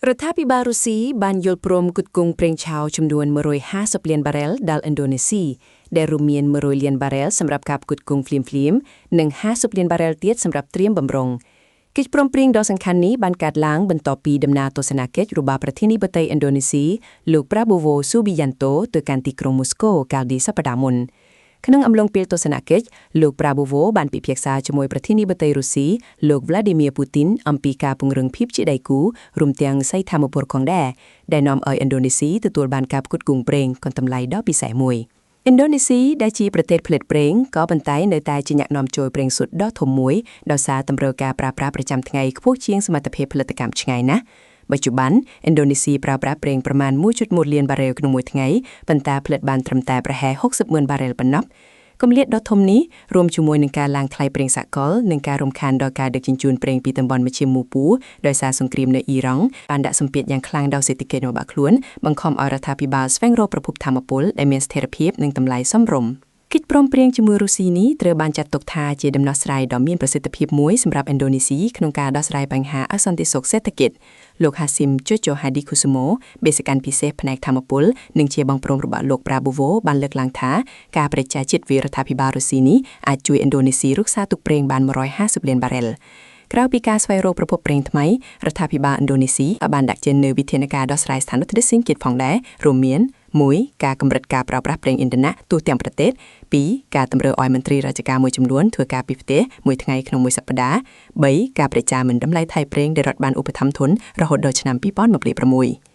រដ្ឋាភិបាលរុស្ស៊ីបានយល់ព្រមគុតគង់ប្រេងឆៅចំនួន150លានបារ៉ែលដល់ឥណ្ឌូនេស៊ីដែលរួមមាន100លានបារ៉ែលសម្រាប់ការគុតគង់ភ្លាមៗនិង50លានបារ៉ែលទៀតសម្រាប់ត្រៀមបម្រុងកិច្ចព្រមព្រៀងដ៏សំខាន់នេះបានកើតឡើងបន្ទាប់ពីដំណើរទស្សនកិច្ចរបស់ប្រធានាធិបតីឥណ្ឌូនេស៊ីលោក Prabowo Subianto ទៅកាន់ទីក្រុងមូស្កូកាលពីសប្តាហ៍មុនក្នុងអំឡុងពេលទស្សនកិច្ចលោក Prabowo បានពិភាក្សាជាមួយប្រធានាធិបតីរុស្ស៊ីលោក Vladimir Putin អំពីការពង្រឹងភាពជាដៃគូរួមទាំងសីធម្មពលផងដែរដែលនាំឲ្យឥណ្ឌូនេស៊ីទទួលបានការផ្គត់ផ្គង់ប្រេងកន្តម្លៃដ៏ពិសេសមួយឥណ្ឌូនេស៊ីដែលជាប្រទេសផលិតប្រេងក៏ប៉ុន្តែនៅតែជាអ្នកនាំចូលប្រេងសុទ្ធដ៏ធំមួយដោយសារតម្រូវការប្រើប្រាស់ប្រចាំថ្ងៃខ្ពស់ជាងសមត្ថភាពផលិតកម្មឆ្ងាយណាស់បច្ចុប្បន្នឥណ្ឌូនេស៊ីប្រើប្រាស់ប្រេងប្រមាណ 1.1 លានបារ៉ែលក្នុងមួយថ្ងៃប៉ុន្តែផលិតបានត្រឹមតែប្រហែល60,000បារ៉ែលប៉ុណ្ណោះគម្លាតដ៏ធំនេះរួមជាមួយនឹងការឡើងថ្លៃប្រេងសកលនិងការរំខានដល់ការដឹកជញ្ជូនប្រេងពីតំបន់មជ្ឈិមមូពូដោយសារសង្គ្រាមនៅអ៊ីរ៉ង់បានដាក់សម្ពាធយ៉ាងខ្លាំងដល់សេដ្ឋកិច្ចរបស់ខ្លួនបង្ខំឲ្យរដ្ឋាភិបាលស្វែងរកប្រភពថាមពលដែលមានស្ថិរភាពនិងតម្លៃសមរម្យកិច្ចព្រមព្រៀងជាមួយរុស្ស៊ីនេះត្រូវបានចាត់ទុកថាជាដំណោះស្រាយដ៏មានប្រសិទ្ធភាពមួយសម្រាប់ឥណ្ឌូនេស៊ីក្នុងការដោះស្រាយបញ្ហាអសន្តិសុខសេដ្ឋកិច្ចលោក Hasim Jojo Hadikusumo បេសកនិកពិសេសផ្នែកថាមពលនិងជាបងប្រុសរបស់លោក Prabowo បានលើកឡើងថាការបដិញ្ញាចិត្តពីរដ្ឋាភិបាលរុស្ស៊ីនេះអាចជួយឥណ្ឌូនេស៊ីរក្សាទុកប្រេងបាន150លានបារ៉ែលក្រៅពីការស្វែងរកប្រភពប្រេងថ្មីរដ្ឋាភិបាលឥណ្ឌូនេស៊ីបានដាក់ចេញនូវវិធានការដោះស្រាយស្ថានភាពផ្សេងទៀតផងដែររួមមាន 1. ការកម្រិតការប្រើប្រាស់ប្រេងឥន្ធនៈទូទាំងប្រទេស 2. ការតម្រូវឲ្យមន្ត្រីរាជការមួយចំនួនធ្វើការពីផ្ទះមួយថ្ងៃក្នុងមួយសប្តាហ៍ 3. ការប្រឆាំងមិនតម្លៃថៃប្រេងដែលរដ្ឋបានឧបត្ថម្ភធនរហូតដល់ឆ្នាំ2026